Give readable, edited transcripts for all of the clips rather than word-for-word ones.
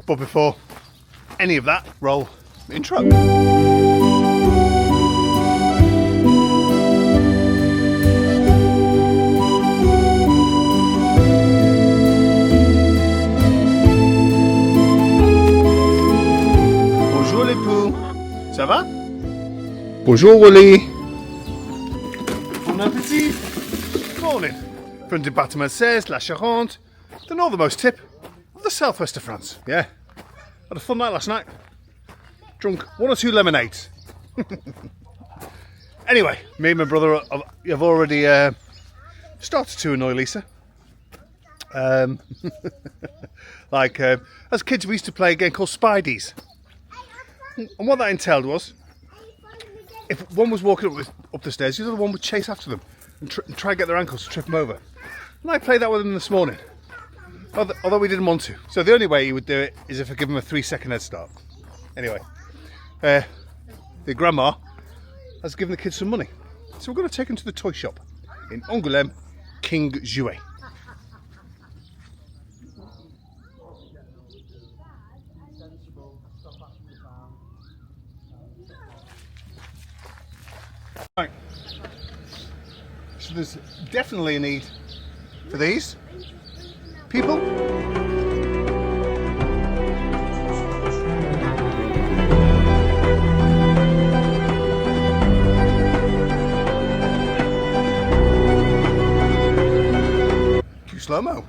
But before any of that, roll intro. Bonjour les poux, ça va? Bonjour Willy. Bon appétit. Morning. From Département 16, La Charente, the northernmost tip of the southwest of France. Yeah, had a fun night last night. Drunk 1 or 2 lemonades. Anyway, me and my brother have already started to annoy Lisa. As kids we used to play a game called Spideys. And what that entailed was, if one was walking up the stairs, the other one would chase after them and try and get their ankles to trip them over. And I played that with him this morning, although we didn't want to. So the only way he would do it is if I give him a 3-second head start. Anyway, the grandma has given the kids some money. So we're going to take them to the toy shop in Angoulême, King Jouet. Right. So there's definitely a need for these people. Too slow-mo.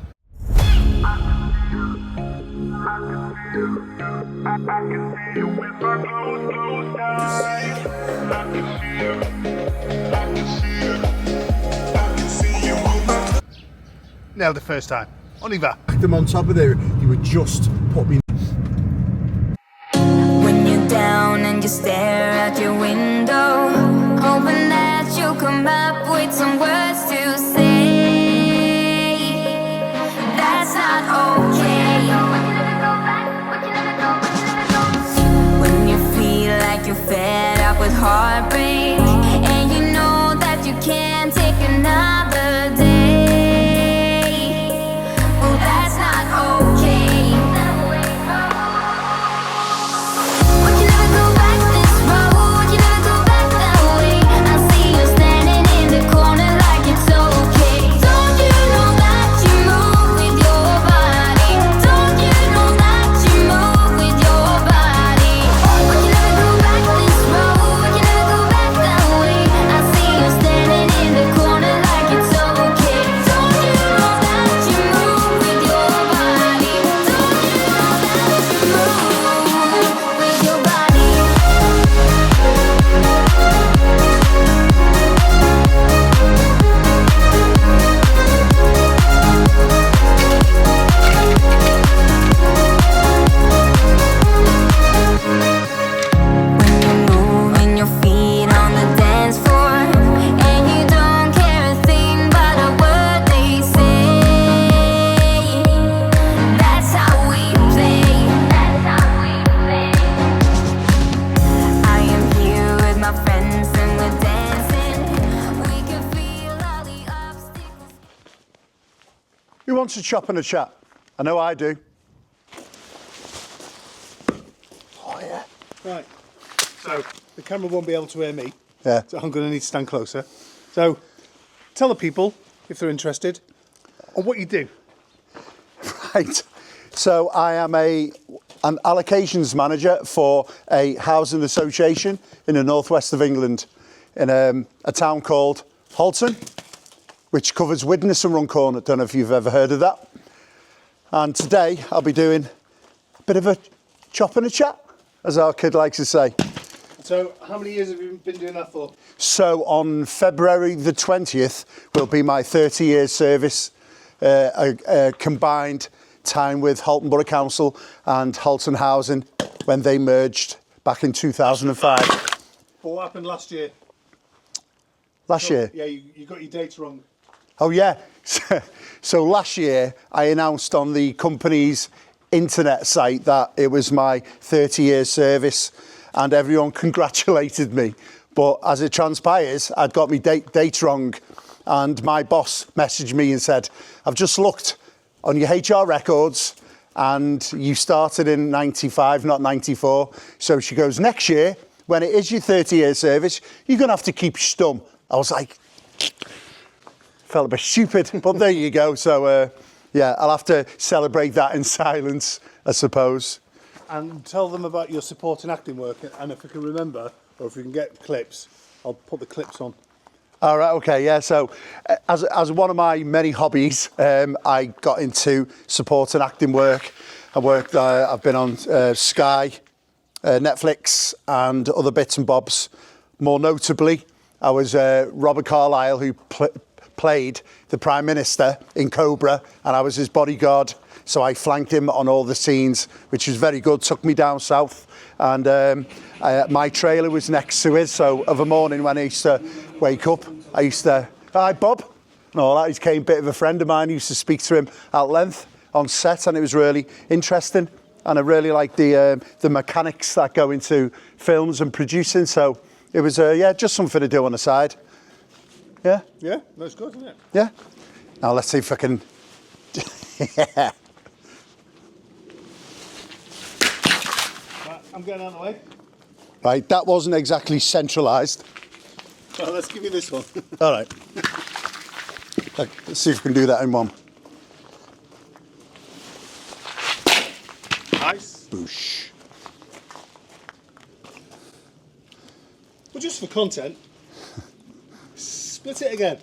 Now the first time. On y va. Them on top of there, you would just put me. When you're down and you stare out your window, hoping that you'll come up with some words to say. That's not okay. When you feel like you're fed up with heartbreak, and you know that you can't take another day. Who wants to chop and a chat? I know I do. Oh yeah. Right. So the camera won't be able to hear me. Yeah. So I'm going to need to stand closer. So tell the people, if they're interested, on what you do. Right. So I am an allocations manager for a housing association in the northwest of England, in a town called Halton, which covers Widnes and Runcorn. I don't know if you've ever heard of that. And today I'll be doing a bit of a chop and a chat, as our kid likes to say. So how many years have you been doing that for? So on February the 20th will be my 30 years service, a combined time with Halton Borough Council and Halton Housing when they merged back in 2005. But what happened last year? Last year? Yeah, you got your dates wrong. Oh yeah. So last year I announced on the company's internet site that it was my 30 years service and everyone congratulated me. But as it transpires, I'd got my date wrong, and my boss messaged me and said, I've just looked on your HR records and you started in 95, not 94. So she goes, next year, when it is your 30-year service, you're going to have to keep stum. I was like, felt a bit stupid, but there you go. So, yeah, I'll have to celebrate that in silence, I suppose. And tell them about your support and acting work, and if I can remember, or if we can get clips, I'll put the clips on. All right, okay, yeah. So, as one of my many hobbies, I got into support and acting work. I've been on Sky, Netflix, and other bits and bobs. More notably, I was Robert Carlyle, who played the Prime Minister in Cobra, and I was his bodyguard. So I flanked him on all the scenes, which was very good. Took me down south, and my trailer was next to his. So of a morning when I used to wake up, I used to, hi Bob, and all that. He became a bit of a friend of mine. I used to speak to him at length on set, and it was really interesting. And I really like the mechanics that go into films and producing. So it was, yeah, just something to do on the side. Yeah? Yeah, that's good, isn't it? Yeah. Now let's see if I can, yeah. Right, I'm getting out of the way. Right, that wasn't exactly centralised. Well, let's give you this one. All right. Let's see if we can do that in one. Nice. Boosh. Well, just for content, split it again.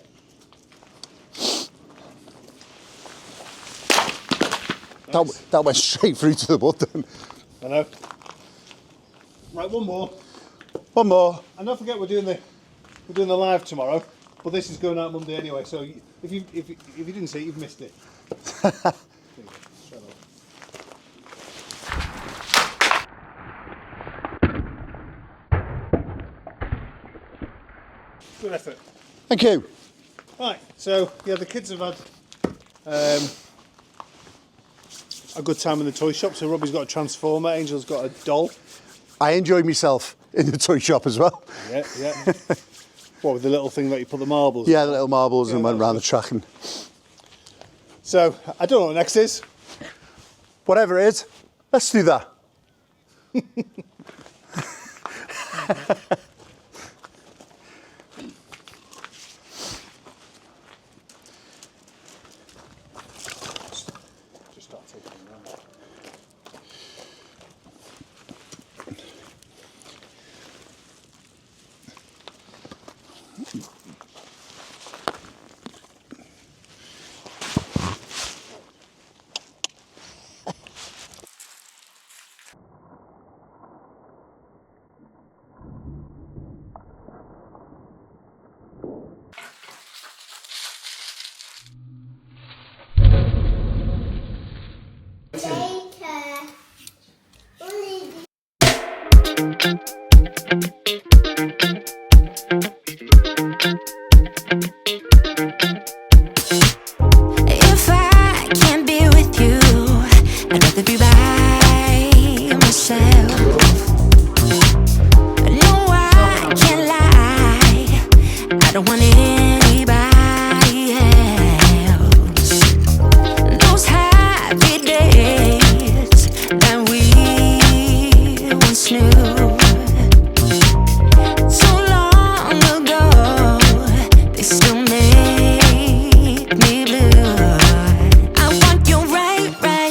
Nice. That went straight through to the wood then. I know. Right, one more. One more. And don't forget we're doing the live tomorrow, but this is going out Monday anyway. So if you didn't see it, you've missed it. Good effort. Thank you. Right, so yeah, the kids have had a good time in the toy shop. So Robbie's got a transformer, Angel's got a doll. I enjoyed myself in the toy shop as well. Yeah, yeah. What, with the little thing that you put the marbles? Yeah, the little marbles, Yeah, and went that was round the track. And So I don't know what next is. whatever it is, let's do that. Just start taking them around. If I can't be with you, I'd rather be by myself. No, I can't lie, I don't want anybody else. Those happy days that we once knew, so long ago, they still make me blue. I want you right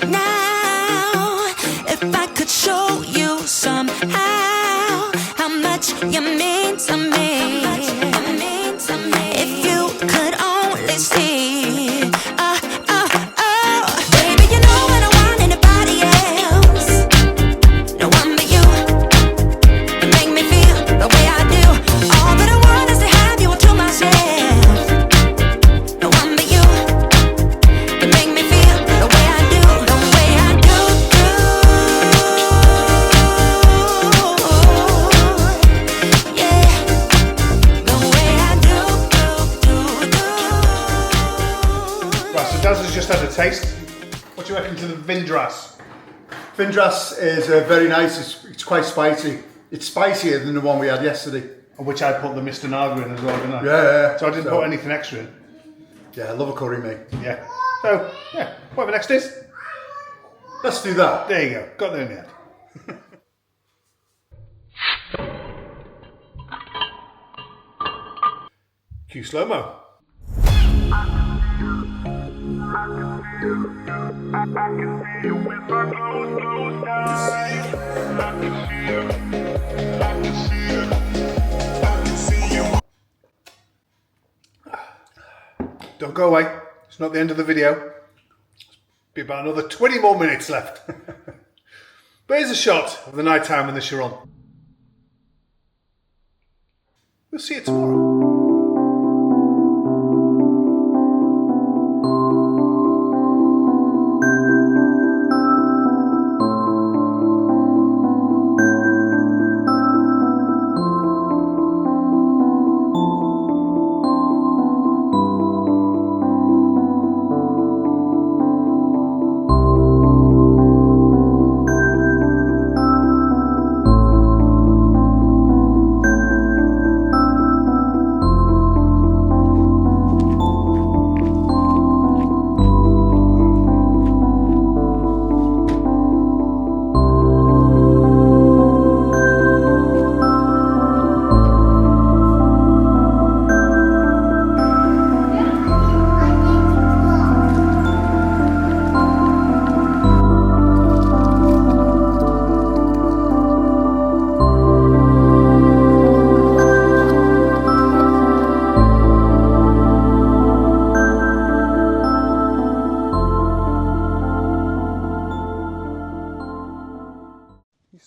now. If I could show you somehow how much you mean to me. If you could only see. Baby, you know I don't want anybody else. No one but you. You make me feel the way I do. All that I want is to have you all to myself. No one but you. You make me feel the way I do. The way I do. Yeah. The way I do. Right, so Daz has just had a taste. What do you reckon to the Vindras? Vindras is very nice. It's quite spicy. It's spicier than the one we had yesterday. On which I put the Mr. Naga in as well, didn't I? Yeah. So I didn't put anything extra in. Yeah, I love a curry, mate. Yeah. So, yeah, whatever next is. Let's do that. There you go. Got there in the end. Cue slow-mo. Don't go away. It's not the end of the video. Be about another 20 more minutes left. But here's a shot of the night time in the Chiron. We'll see you tomorrow.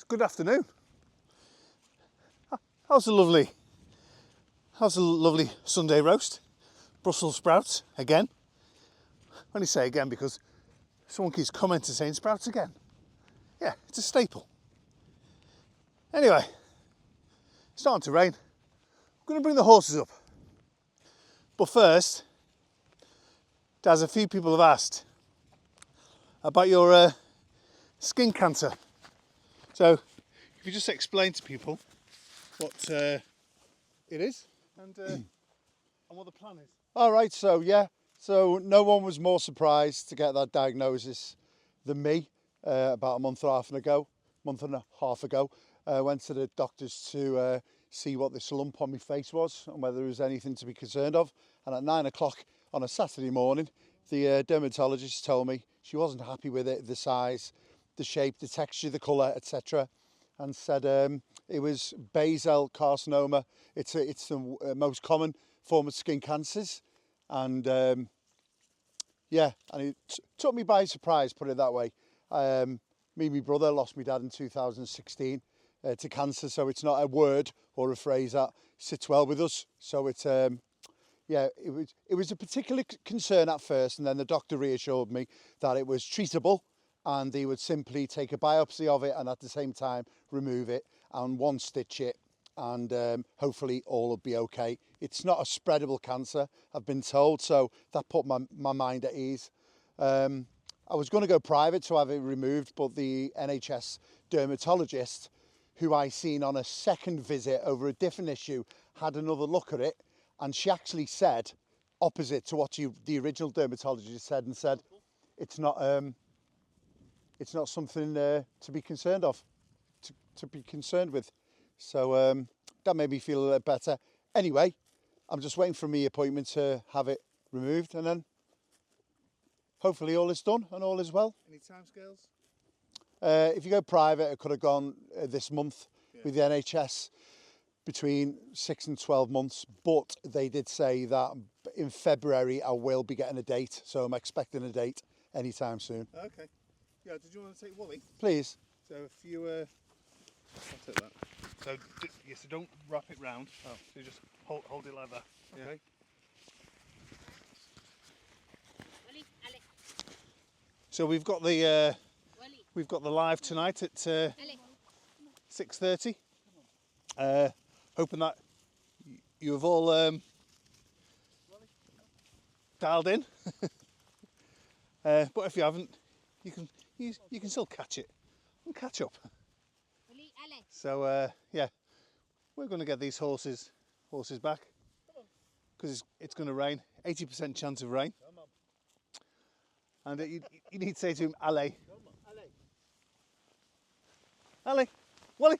Good afternoon. How's a lovely Sunday roast? Brussels sprouts again. I only say again because someone keeps commenting saying sprouts again. Yeah, it's a staple. Anyway, it's starting to rain. I'm going to bring the horses up. But first, Daz, a few people have asked about your skin cancer. So, if you just explain to people what it is and what the plan is. All right, so yeah, so no one was more surprised to get that diagnosis than me about a month and a half ago. Went to the doctors to see what this lump on my face was and whether there was anything to be concerned of. And at 9 o'clock on a Saturday morning, the dermatologist told me she wasn't happy with it, the size, the shape, the texture, the colour, etc. And said it was basal carcinoma. It's the most common form of skin cancers. And yeah, and it took me by surprise, put it that way. Me and my brother lost my dad in 2016 to cancer, so it's not a word or a phrase that sits well with us. So it's yeah, it was a particular concern at first, and then the doctor reassured me that it was treatable and they would simply take a biopsy of it and at the same time remove it and one stitch it, and hopefully all will be okay. It's not a spreadable cancer, I've been told, so that put my mind at ease. I was going to go private to have it removed, but the NHS dermatologist, who I seen on a second visit over a different issue, had another look at it, and she actually said opposite to what the original dermatologist said, and said it's not something to be concerned of, to be concerned with. So that made me feel a little better. Anyway, I'm just waiting for my appointment to have it removed, and then hopefully all is done and all is well. Any timescales? If you go private, it could have gone this month. With the NHS between 6 and 12 months, but they did say that in February I will be getting a date, so I'm expecting a date anytime soon. Okay. Yeah, did you want to take Wooly? Please. So if you, I'll take that. So, so don't wrap it round. Oh. So you just hold it like that. Yeah. Okay. So we've got the live tonight at 6:30. Hoping that you have all dialed in. But if you haven't, you can still catch it and catch up. So yeah, we're going to get these horses back because it's going to rain. 80% chance of rain. And you need to say to him, allez. Ali, Wally.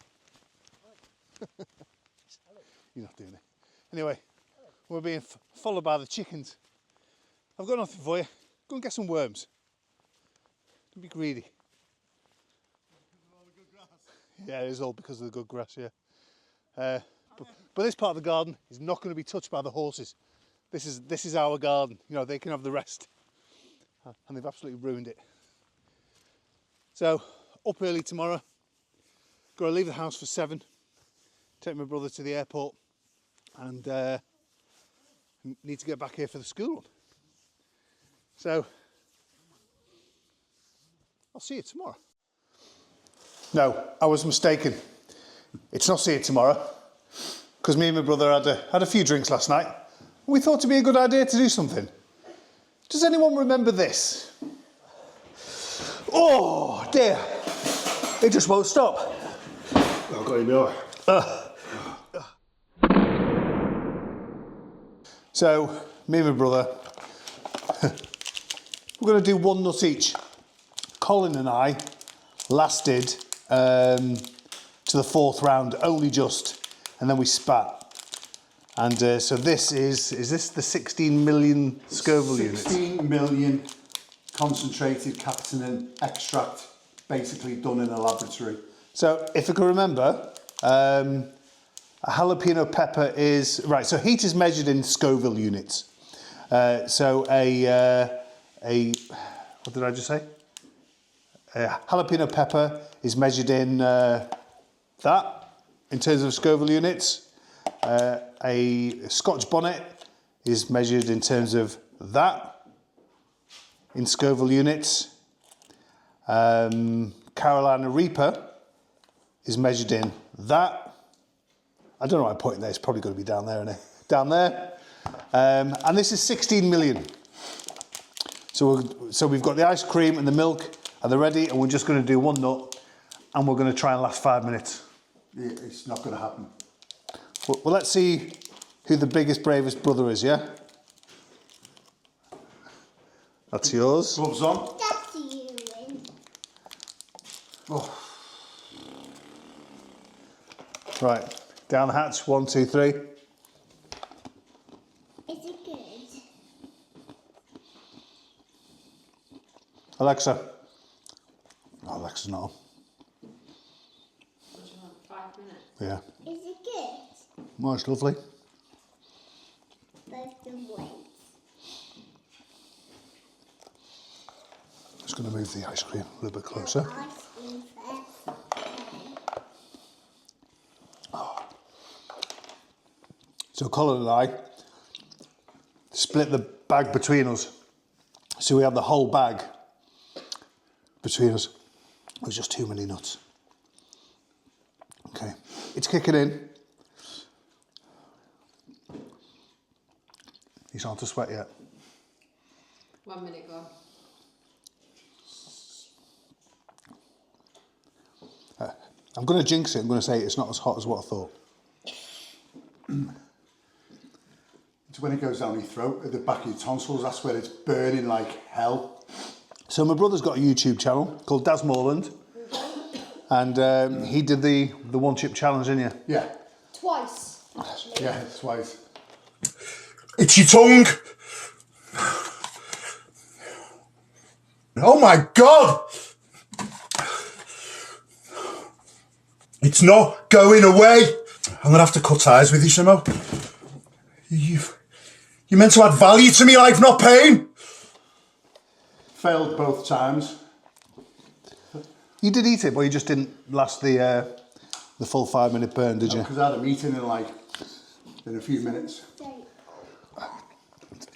You're not doing it. Anyway, we're being followed by the chickens. I've got nothing for you. Go and get some worms. Don't be greedy. Yeah, it is all because of the good grass, yeah. But this part of the garden is not going to be touched by the horses. This is our garden. You know, they can have the rest. And they've absolutely ruined it. So, up early tomorrow. Got to leave the house for 7. Take my brother to the airport. And need to get back here for the school run. So, I'll see you tomorrow. No, I was mistaken. It's not see you tomorrow. Because me and my brother had a few drinks last night. We thought it'd be a good idea to do something. Does anyone remember this? Oh dear. It just won't stop. I've got you. So, me and my brother, we're going to do 1 nut each. Colin and I lasted to the 4th round, only just, and then we spat. And so this is this the 16 million Scoville units? 16 million concentrated capsaicin extract, basically done in a laboratory. So if I can remember, a jalapeno pepper is, right, so heat is measured in Scoville units. So a what did I just say? A jalapeno pepper is measured in that, in terms of Scoville units. A Scotch bonnet is measured in terms of that, in Scoville units. Carolina Reaper is measured in that. I don't know why I'm pointing there, it's probably going to be down there, isn't it? Down there. And this is 16 million. So we've got the ice cream and the milk, and they're ready, and we're just going to do 1 nut, and we're going to try and last 5 minutes. It's not going to happen. Well, let's see who the biggest, bravest brother is, yeah? That's yours. Gloves on. That's you in. Oh. Right, down the hatch, 1, 2, 3. Is it good? Alexa. Oh, Alexa's not on. What do you want, 5 minutes? Yeah. Is it good? Oh, it's lovely. Both the weights. Just going to move the ice cream a little bit closer. Ice cream first. So Colin and I split the bag between us. So we have the whole bag between us. It was just too many nuts. Okay, it's kicking in. He's not to sweat yet. 1 minute gone. I'm going to jinx it. I'm going to say it's not as hot as what I thought. It's when it goes down your throat, at the back of your tonsils, that's where it's burning like hell. So my brother's got a YouTube channel called Daz Morland. And he did the 1 chip challenge, didn't you? Yeah, Twice, actually. yeah, twice. It's your tongue. Oh my God. It's not going away. I'm going to have to cut ties with you, Simo. You're meant to add value to me life, not pain. Failed both times. You did eat it, but you just didn't last the full 5 minute burn, did you? Because I had a meeting in a few minutes. Don't.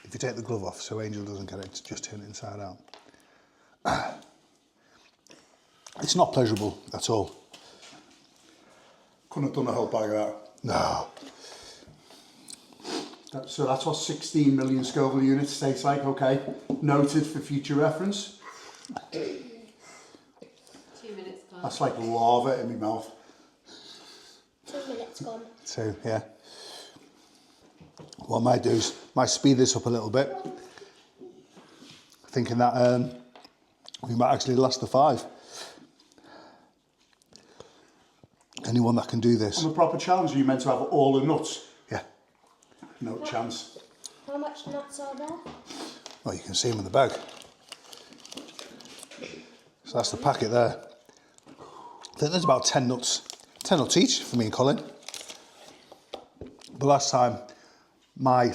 If you take the glove off so Angel doesn't get it, just turn it inside out. It's not pleasurable at all. Couldn't have done a whole bag of that. No. So that's what 16 million Scoville units tastes like, okay. Noted for future reference. 2 minutes gone. That's like lava in my mouth. 2 minutes gone. So, yeah. What I might do is might speed this up a little bit. Thinking that we might actually last the 5. anyone that can do this. On a proper challenge, you're meant to have all the nuts. Yeah. No chance. How much nuts are there? Well, you can see them in the bag. So that's the packet there. I think there's about 10 nuts. 10 nuts each for me and Colin. The last time, my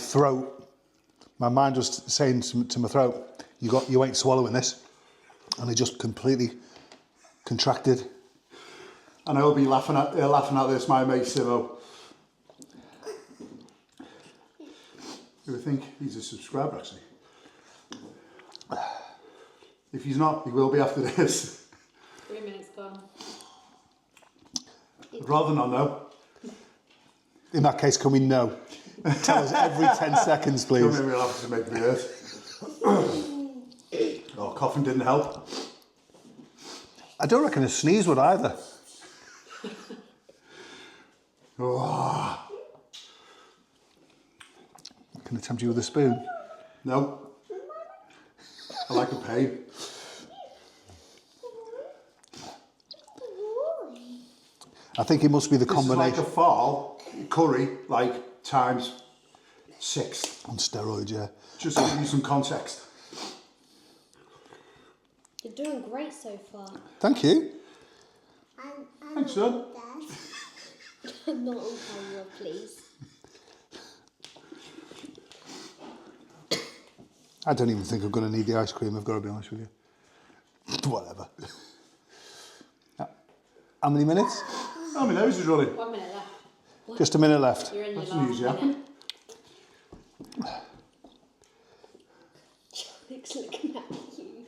mind was saying to my throat, you ain't swallowing this. And it just completely contracted. And I'll be laughing at this, my mate Sivo. You would think he's a subscriber, actually. If he's not, he will be after this. 3 minutes gone. I'd rather not know. In that case, can we know? Tell us every 10 seconds, Don't please. make me laugh to make me hurt. Oh, coughing didn't help. I don't reckon a sneeze would either. Oh, Can I tempt you with a spoon? no. I like the pain. I think it must be the This is combination. like a fall curry, like times 6. On steroids, yeah. Just to give you some context. You're doing great so far. Thank you. Thanks, son. Not on camera, please. I don't even think I'm going to need the ice cream, I've got to be honest with you. Whatever. How many minutes? Oh, my nose is running. 1 minute left. Just a minute left. You're in your That's last news, yeah. minute. Nick's looking at you.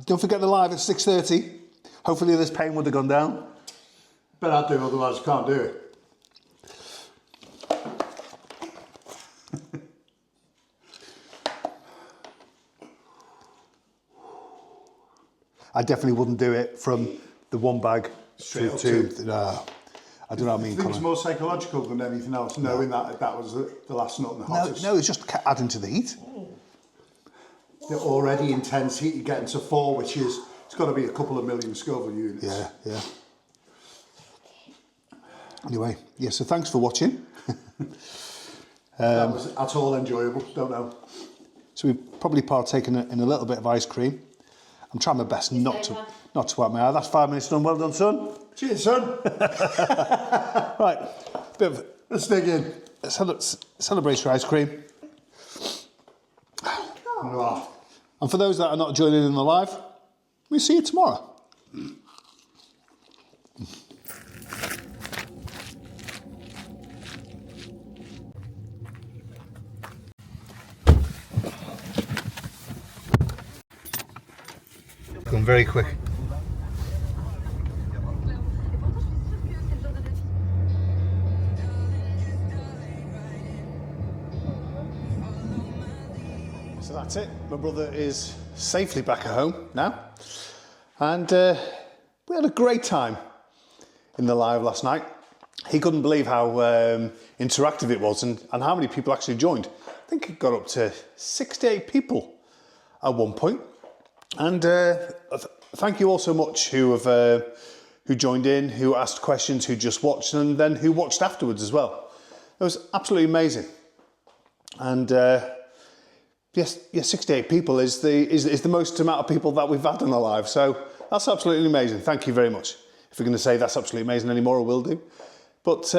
Don't forget the live at 6:30. Hopefully this pain would have gone down. Bet I do, otherwise I can't do it. I definitely wouldn't do it from the one bag Straight up to to- no. I don't know what I I mean, think it's Colin. more psychological than anything else, knowing that was the last nut and the No, hottest. no, it's just adding to the heat. They're already intense heat, you get into 4, which is, it's got to be a couple of million Scoville units. Yeah, yeah. Anyway, yeah, so thanks for watching. That was at all enjoyable, don't know. So we've probably partaken in a little bit of ice cream. I'm trying my best not to wipe my eye. That's 5 minutes done. Well done, son. Cheers, son. Right, bit of Let's dig in. celebratory ice cream. Oh, And for those that are not joining in the live, we'll see you tomorrow. Gone very quick. So that's it. My brother is safely back at home now. And we had a great time in the live last night. He couldn't believe how interactive it was and how many people actually joined. I think it got up to 68 people at one point. And thank you all so much who joined in, who asked questions, who just watched, and then who watched afterwards as well. It was absolutely amazing. And yes, 68 people is the most amount of people that we've had on the live. So that's absolutely amazing. Thank you very much. If you're going to say that's absolutely amazing anymore, I will do. But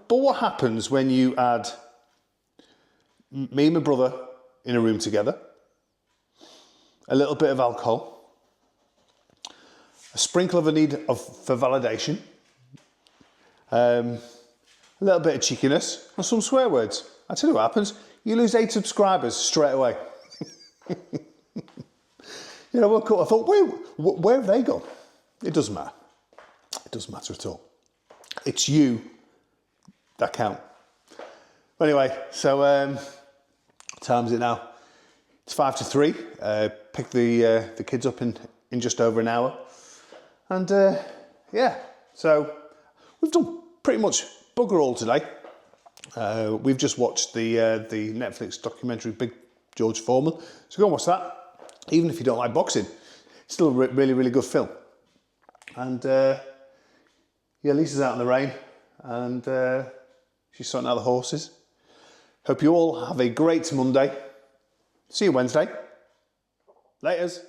what happens when you add me and my brother in a room together, a little bit of alcohol, a sprinkle of a need for validation, a little bit of cheekiness, and some swear words? I tell you what happens, you lose 8 subscribers straight away. You know, I thought, where have they gone? It doesn't matter. It doesn't matter at all. It's you that count. Anyway, so time's it now? It's 5 to 3. Pick the kids up in just over an hour. And yeah, so we've done pretty much bugger all today. We've just watched the Netflix documentary Big George Foreman. So go and watch that. Even if you don't like boxing, it's still a really, really good film. And Yeah, Lisa's out in the rain and she's sorting out the horses. Hope you all have a great Monday. See you Wednesday. Laters.